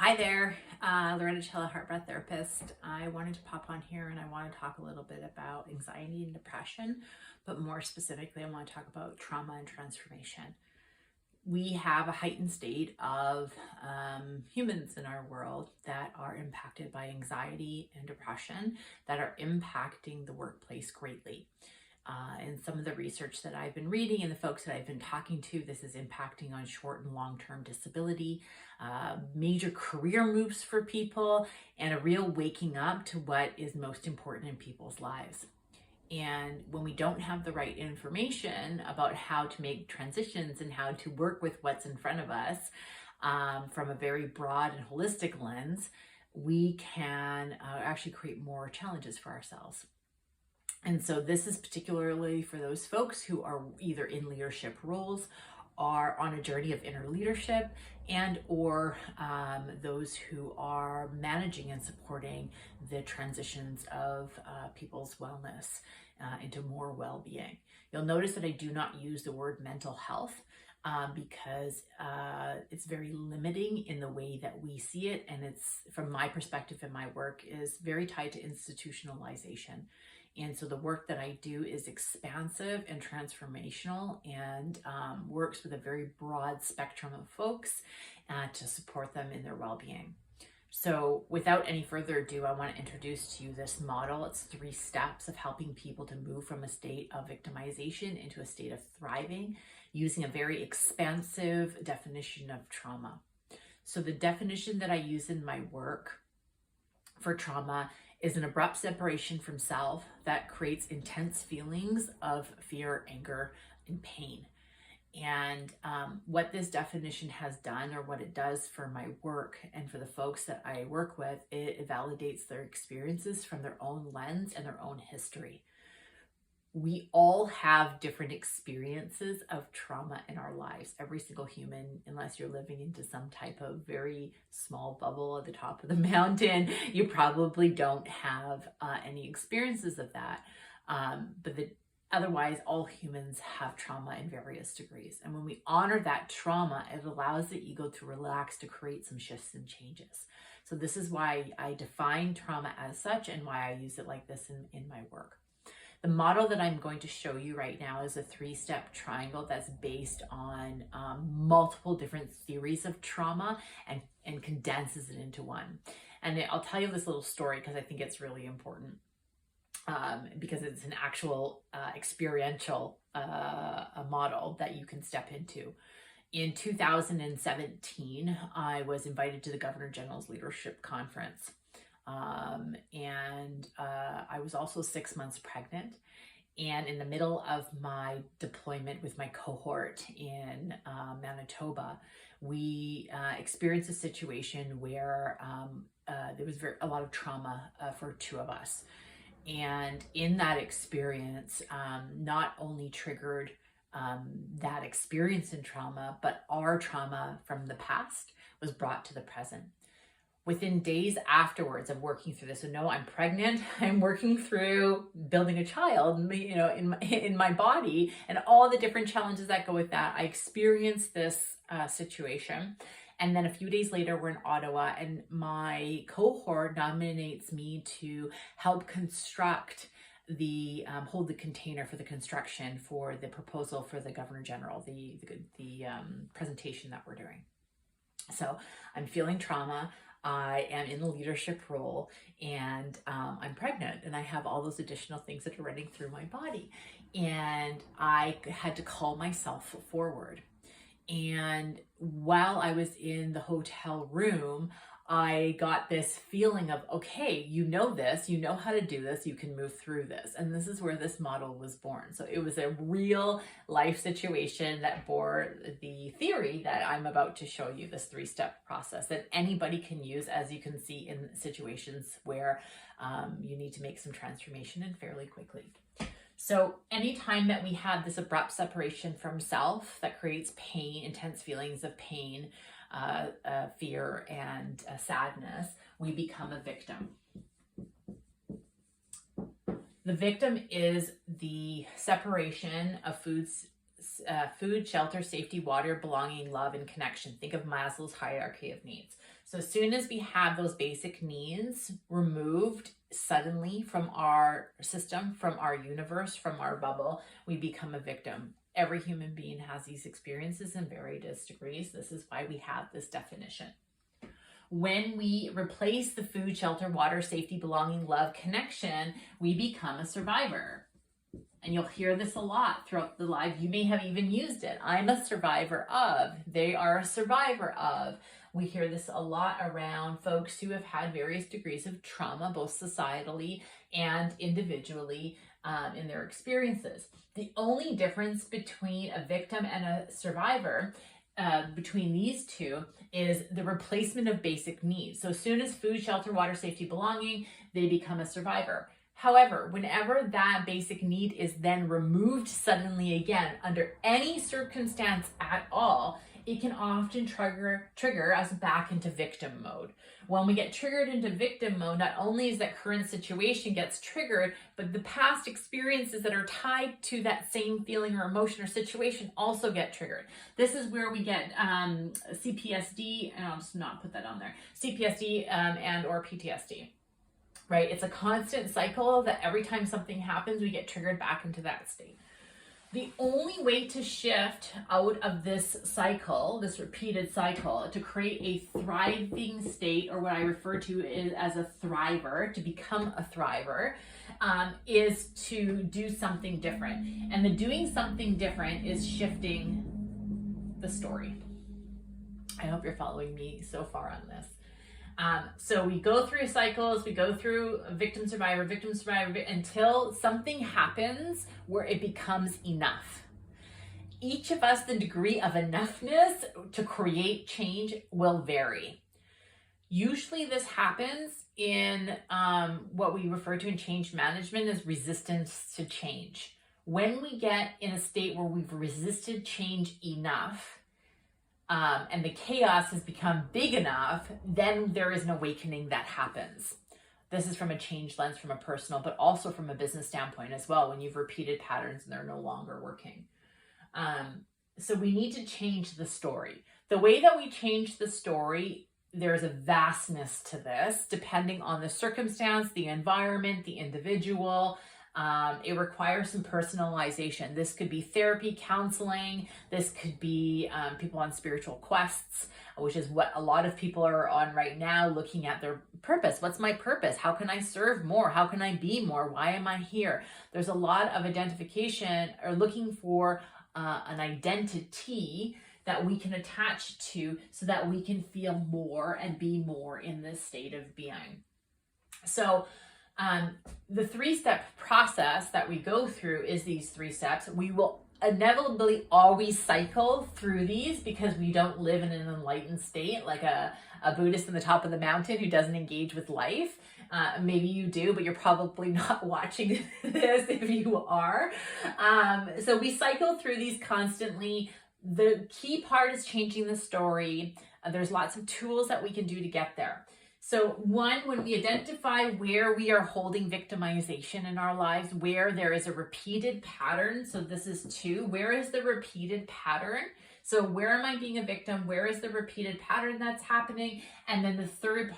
Hi there, Loretta Chella, Heart Breath Therapist. I wanted to pop on here and I want to talk a little bit about anxiety and depression, but more specifically, I want to talk about trauma and transformation. We have a heightened state of humans in our world that are impacted by anxiety and depression that are impacting the workplace greatly. And some of the research that I've been reading and the folks that I've been talking to, this is impacting on short and long-term disability, major career moves for people, and a real waking up to what is most important in people's lives. And when we don't have the right information about how to make transitions and how to work with what's in front of us from a very broad and holistic lens, we can actually create more challenges for ourselves. And so this is particularly for those folks who are either in leadership roles, are on a journey of inner leadership, and or those who are managing and supporting the transitions of people's wellness into more well-being. You'll notice that I do not use the word mental health because it's very limiting in the way that we see it. And it's, from my perspective in my work, is very tied to institutionalization. And so the work that I do is expansive and transformational and works with a very broad spectrum of folks to support them in their well-being. So without any further ado, I want to introduce to you this model. It's 3 steps of helping people to move from a state of victimization into a state of thriving using a very expansive definition of trauma. So the definition that I use in my work for trauma is an abrupt separation from self that creates intense feelings of fear, anger, and pain. And what this definition has done, or what it does for my work and for the folks that I work with, it validates their experiences from their own lens and their own history. We all have different experiences of trauma in our lives. Every single human, unless you're living into some type of very small bubble at the top of the mountain, you probably don't have any experiences of that. Otherwise, all humans have trauma in various degrees. And when we honor that trauma, it allows the ego to relax, to create some shifts and changes. So this is why I define trauma as such and why I use it like this in my work. The model that I'm going to show you right now is a 3-step triangle that's based on multiple different theories of trauma and condenses it into one. And I'll tell you this little story because I think it's really important because it's an actual experiential model that you can step into. In 2017, I was invited to the Governor General's Leadership Conference. I was also 6 months pregnant, and in the middle of my deployment with my cohort in Manitoba, we experienced a situation where there was a lot of trauma for 2 of us. And in that experience, not only triggered that experience in trauma, but our trauma from the past was brought to the present. Within days afterwards of working through this, so no, I'm pregnant, I'm working through building a child, in my body, and all the different challenges that go with that. I experienced this situation. And then a few days later, we're in Ottawa, and my cohort nominates me to help construct hold the container for the construction for the proposal for the Governor General, the presentation that we're doing. So I'm feeling trauma. I am in the leadership role, and I'm pregnant, and I have all those additional things that are running through my body. And I had to call myself forward. And while I was in the hotel room, I got this feeling of, okay, you know this, you know how to do this, you can move through this. And this is where this model was born. So it was a real life situation that bore the theory that I'm about to show you, this 3-step process that anybody can use, as you can see in situations where you need to make some transformation and fairly quickly. So anytime that we have this abrupt separation from self that creates pain, intense feelings of pain, fear, and sadness, we become a victim. The victim is the separation of food, shelter, safety, water, belonging, love, and connection. Think of Maslow's hierarchy of needs. So as soon as we have those basic needs removed suddenly from our system, from our universe, from our bubble, we become a victim. Every human being has these experiences in various degrees. This is why we have this definition. When we replace the food, shelter, water, safety, belonging, love, connection, we become a survivor. And you'll hear this a lot throughout the live. You may have even used it. I'm a survivor of. They are a survivor of. We hear this a lot around folks who have had various degrees of trauma, both societally and individually in their experiences. The only difference between a victim and a survivor, between these two, is the replacement of basic needs. So as soon as food, shelter, water, safety, belonging, they become a survivor. However, whenever that basic need is then removed suddenly again, under any circumstance at all, it can often trigger us back into victim mode. When we get triggered into victim mode, not only is that current situation gets triggered, but the past experiences that are tied to that same feeling or emotion or situation also get triggered. This is where we get CPSD, and I'll just not put that on there, CPSD and or PTSD. Right? It's a constant cycle that every time something happens, we get triggered back into that state. The only way to shift out of this cycle, this repeated cycle, to create a thriving state, or what I refer to as a thriver, to become a thriver, is to do something different. And the doing something different is shifting the story. I hope you're following me so far on this. So we go through cycles, we go through victim, survivor, until something happens where it becomes enough. Each of us, the degree of enoughness to create change will vary. Usually this happens in what we refer to in change management as resistance to change. When we get in a state where we've resisted change enough, and the chaos has become big enough, then there is an awakening that happens. This is from a change lens, from a personal, but also from a business standpoint as well, when you've repeated patterns and they're no longer working. So we need to change the story. The way that we change the story, there's a vastness to this, depending on the circumstance, the environment, the individual. It requires some personalization. This could be therapy, counseling. This could be people on spiritual quests, which is what a lot of people are on right now, looking at their purpose. What's my purpose? How can I serve more? How can I be more? Why am I here? There's a lot of identification, or looking for an identity that we can attach to, so that we can feel more and be more in this state of being. So the 3-step process that we go through is these 3 steps. We will inevitably always cycle through these, because we don't live in an enlightened state like a Buddhist in the top of the mountain who doesn't engage with life. Maybe you do, but you're probably not watching this if you are. So we cycle through these constantly. The key part is changing the story. There's lots of tools that we can do to get there. So one, when we identify where we are holding victimization in our lives, where there is a repeated pattern. So this is 2, where is the repeated pattern? So where am I being a victim? Where is the repeated pattern that's happening? And then the third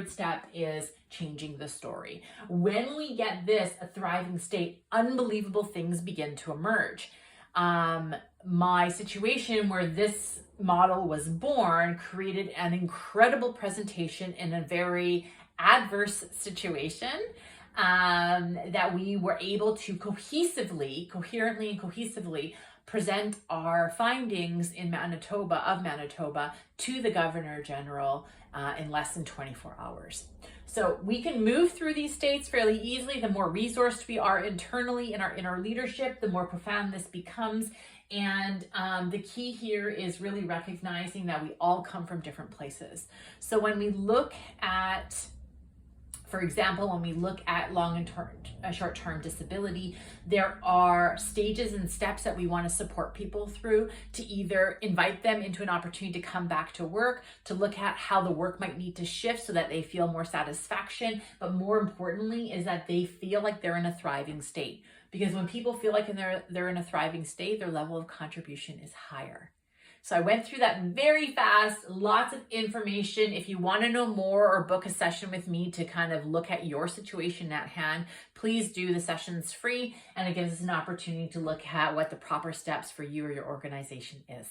step is changing the story. When we get this, a thriving state, unbelievable things begin to emerge. My situation where this model was born created an incredible presentation in a very adverse situation, that we were able to coherently and cohesively present our findings in Manitoba to the Governor General in less than 24 hours. So we can move through these states fairly easily. The more resourced we are internally in our inner leadership, the more profound this becomes. And the key here is really recognizing that we all come from different places. So when we look at, for example, when we look at long and short-term disability, there are stages and steps that we want to support people through, to either invite them into an opportunity to come back to work, to look at how the work might need to shift so that they feel more satisfaction, but more importantly is that they feel like they're in a thriving state. Because when people feel like they're in a thriving state, their level of contribution is higher. So I went through that very fast, lots of information. If you want to know more or book a session with me to kind of look at your situation at hand, please do. The session's free and it gives us an opportunity to look at what the proper steps for you or your organization is.